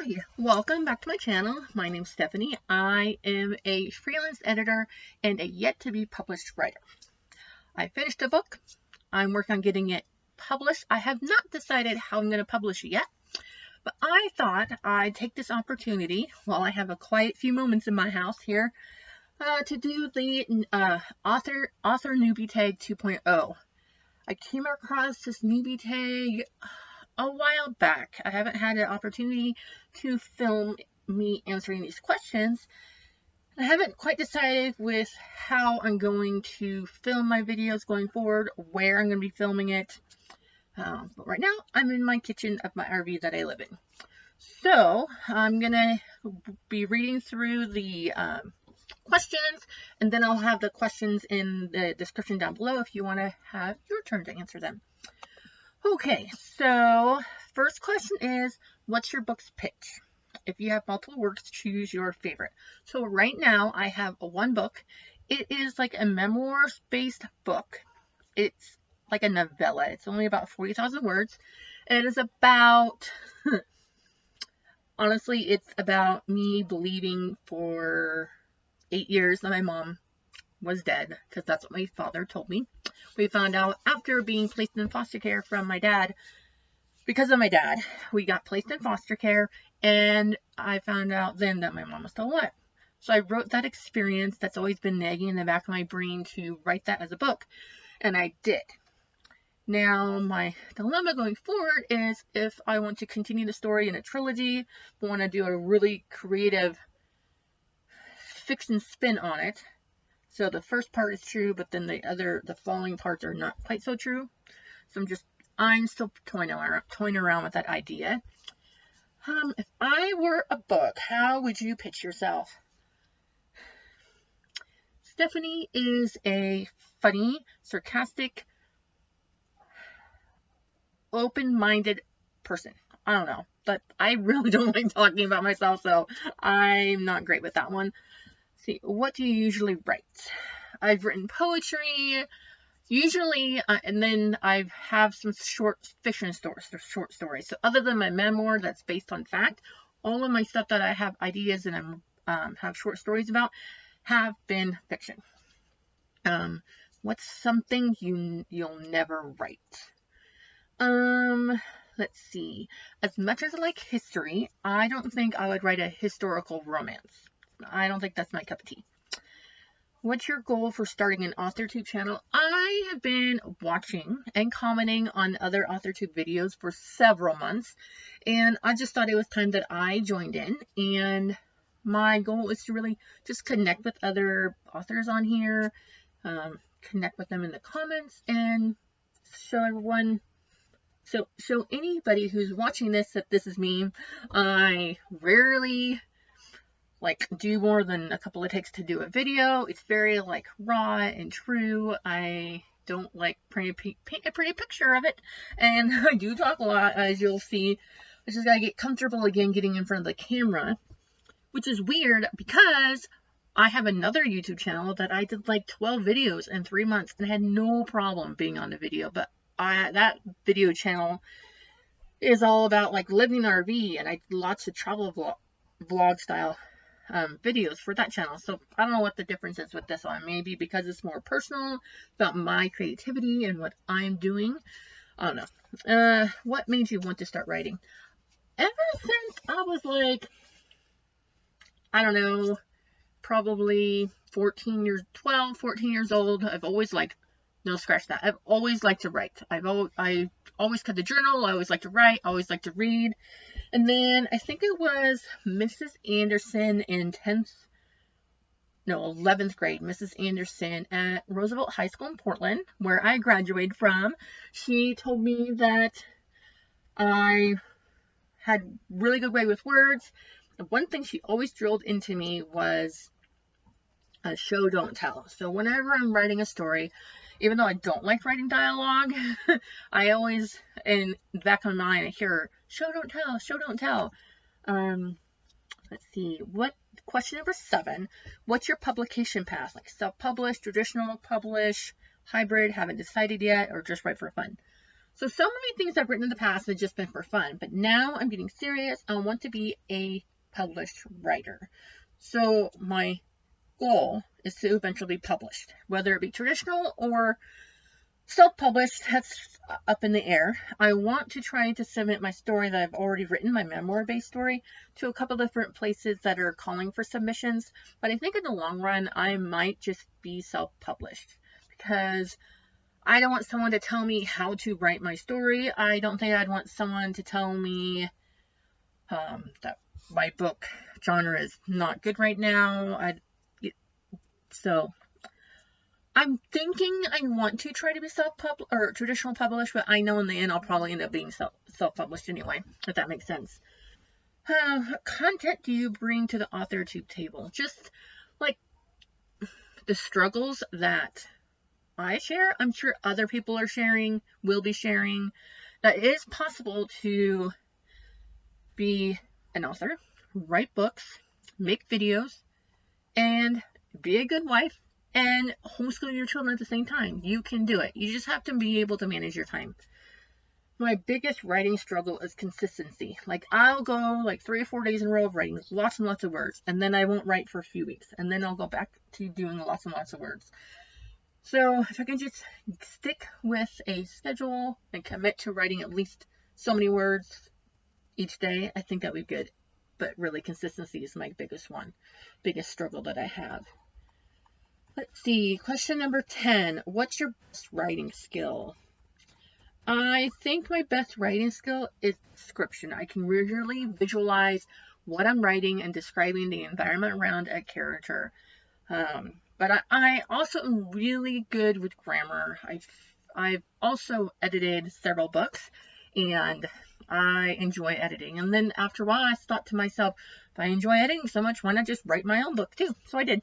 Hi, welcome back to my channel. My name's Stephanie. I am a freelance editor and a yet-to-be published writer. I finished a book. I'm working on getting it published. I have not decided how I'm going to publish it yet, but I thought I'd take this opportunity while I have a quiet few moments in my house here to do the Author Newbie Tag 2.0. I came across this newbie tag a while back. I haven't had an opportunity to film me answering these questions. I haven't quite decided with how I'm going to film my videos going forward, where I'm going to be filming it. But right now, I'm in my kitchen of my RV that I live in. So, I'm going to be reading through the questions, and then I'll have the questions in the description down below if you want to have your turn to answer them. Okay, so first question is, what's your book's pitch? If you have multiple works, choose your favorite. So right now I have one book. It is like a memoir-based book. It's like a novella. It's only about 40,000 words. And it is about, honestly, it's about me believing for 8 years that my mom was dead, because that's what my father told me. We found out after being placed in foster care from my dad, because of my dad, we got placed in foster care, and I found out then that my mom was still alive. So I wrote that experience that's always been nagging in the back of my brain to write that as a book, and I did. Now, my dilemma going forward is if I want to continue the story in a trilogy, if I want to do a really creative fiction spin on it. So the first part is true, but then the following parts are not quite so true. So I'm still toying around with that idea. If I were a book, how would you pitch yourself? Stephanie is a funny, sarcastic, open-minded person. I don't know, but I really don't like talking about myself, so I'm not great with that one. See, what do you usually write? I've written poetry, usually, and then I have some short fiction stories, or short stories. So other than my memoir that's based on fact, all of my stuff that I have ideas and have short stories about have been fiction. What's something you'll never write? Let's see. As much as I like history, I don't think I would write a historical romance. I don't think that's my cup of tea. What's your goal for starting an AuthorTube channel? I have been watching and commenting on other AuthorTube videos for several months, and I just thought it was time that I joined in, and my goal is to really just connect with other authors on here, connect with them in the comments, and show everyone, show anybody who's watching this that this is me. I rarely do more than a couple of takes to do a video. It's very raw and true. I don't paint a pretty picture of it, and I do talk a lot, as you'll see. I just gotta get comfortable again getting in front of the camera, which is weird because I have another YouTube channel that I did 12 videos in 3 months and had no problem being on the video, but that video channel is all about living in an RV, and I did lots of travel vlog style videos for that channel. So I don't know what the difference is with this one. Maybe because it's more personal, about my creativity and what I'm doing. I don't know. What made you want to start writing? Ever since I was I don't know, probably 14 years old, I've always no, scratch that. I've always liked to write. I always kept a journal. I always liked to write. I always liked to read. And then I think it was Mrs. Anderson in 11th grade, Mrs. Anderson at Roosevelt High School in Portland, where I graduated from. She told me that I had really good way with words. And one thing she always drilled into me was a show, don't tell. So whenever I'm writing a story, even though I don't like writing dialogue, I always, in the back of my mind, I hear, show, don't tell, show, don't tell. Let's see, question number 7, what's your publication path? Self-publish, traditional, publish, hybrid, haven't decided yet, or just write for fun? So many things I've written in the past have just been for fun, but now I'm getting serious. I want to be a published writer. So my goal is to eventually be published, whether it be traditional or self-published. That's up in the air. I want to try to submit my story that I've already written, my memoir-based story, to a couple different places that are calling for submissions. But I think in the long run, I might just be self-published, because I don't want someone to tell me how to write my story. I don't think I'd want someone to tell me that my book genre is not good right now. So I'm thinking I want to try to be self-published or traditional published, but I know in the end I'll probably end up being self-published anyway, if that makes sense. What content do you bring to the AuthorTube table? Just like the struggles that I share, I'm sure other people are sharing, will be sharing. That it is possible to be an author, write books, make videos, and be a good wife, and homeschool your children at the same time. You can do it. You just have to be able to manage your time. My biggest writing struggle is consistency. Like, I'll go like 3 or 4 days in a row of writing lots and lots of words, and then I won't write for a few weeks, and then I'll go back to doing lots and lots of words. So if I can just stick with a schedule and commit to writing at least so many words each day, I think that would be good. But really, consistency is my biggest struggle that I have. Let's see, question number 10. What's your best writing skill? I think my best writing skill is description. I can really visualize what I'm writing and describing the environment around a character. But I also am really good with grammar. I've also edited several books, and I enjoy editing. And then after a while, I thought to myself, if I enjoy editing so much, why not just write my own book too? So I did.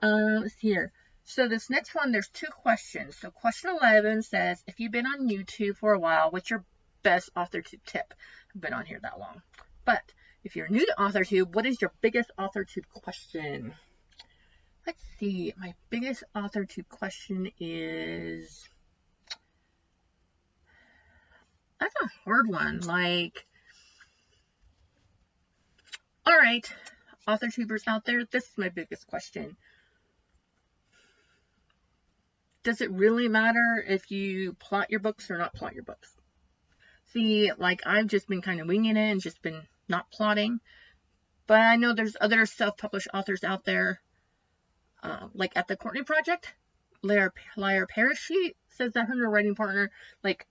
Let's see here. So this next one, there's 2 questions. So question 11 says, if you've been on YouTube for a while, what's your best AuthorTube tip? I've been on here that long. But if you're new to AuthorTube, what is your biggest AuthorTube question? Let's see. My biggest AuthorTube question is... That's a hard one. Like, all right, AuthorTubers out there, this is my biggest question. Does it really matter if you plot your books or not plot your books? See, like, I've just been kind of winging it and just been not plotting. But I know there's other self-published authors out there. Like at the Courtney Project, Lyra Parrish, she says that her and her writing partner, like,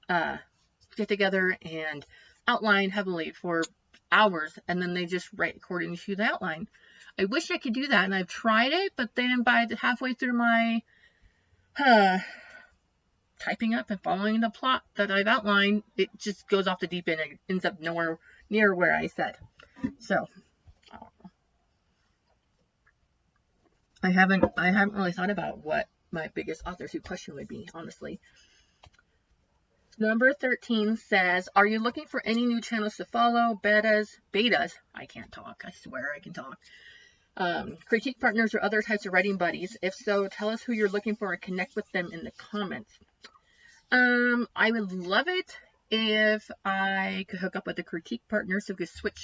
get together and outline heavily for hours, and then they just write according to the outline. I wish I could do that, and I've tried it, but then by halfway through my typing up and following the plot that I've outlined, it just goes off the deep end and ends up nowhere near where I said. So I haven't really thought about what my biggest AuthorTube question would be, honestly. Number 13 says, are you looking for any new channels to follow? Betas, I can't talk. I swear I can talk. Critique partners or other types of writing buddies? If so, tell us who you're looking for and connect with them in the comments. I would love it if I could hook up with a critique partner so we could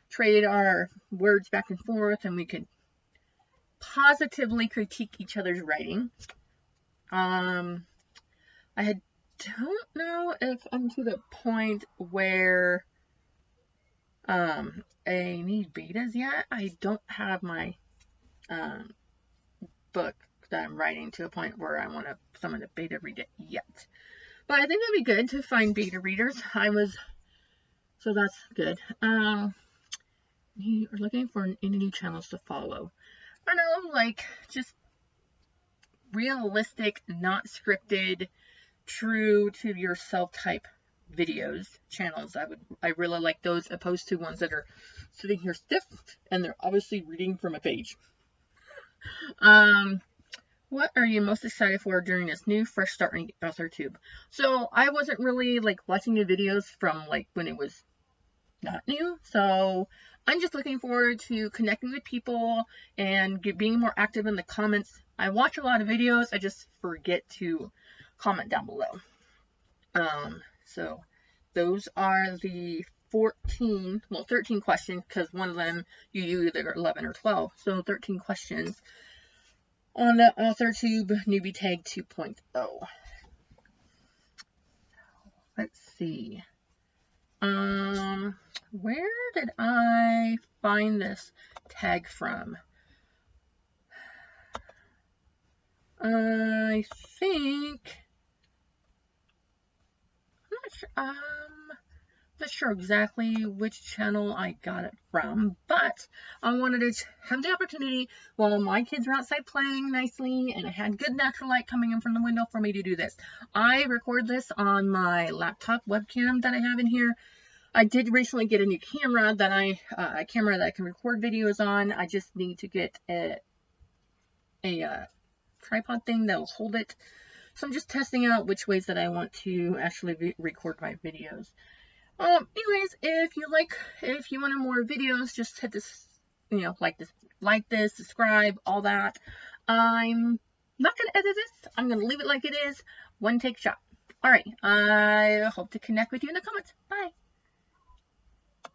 trade our words back and forth, and we could positively critique each other's writing. I don't know if I'm to the point where I need betas yet. I don't have my book that I'm writing to a point where I want someone to beta read it yet. But I think that'd be good to find beta readers. So that's good. You are looking for any new channels to follow. I don't know, like just realistic, not scripted, true to yourself type channels. I really like those, opposed to ones that are sitting here stiff and they're obviously reading from a page. What are you most excited for during this new fresh start in AuthorTube? So I wasn't really like watching the videos from like when it was not new, so I'm just looking forward to connecting with people and being more active in the comments. I watch a lot of videos, I just forget to comment down below. So those are the 13 questions, because one of them you do either 11 or 12. So 13 questions on the AuthorTube Newbie Tag 2.0. Let's see. Where did I find this tag from? I think, I'm not sure exactly which channel I got it from, but I wanted to have the opportunity while my kids were outside playing nicely and I had good natural light coming in from the window for me to do this. I record this on my laptop webcam that I have in here. I did recently get a new camera that a camera that I can record videos on. I just need to get a tripod thing that will hold it. So I'm just testing out which ways that I want to actually record my videos. Anyways, if you want more videos, just hit this, like this, subscribe, all that. I'm not going to edit this. I'm going to leave it like it is. One take shot. All right. I hope to connect with you in the comments. Bye.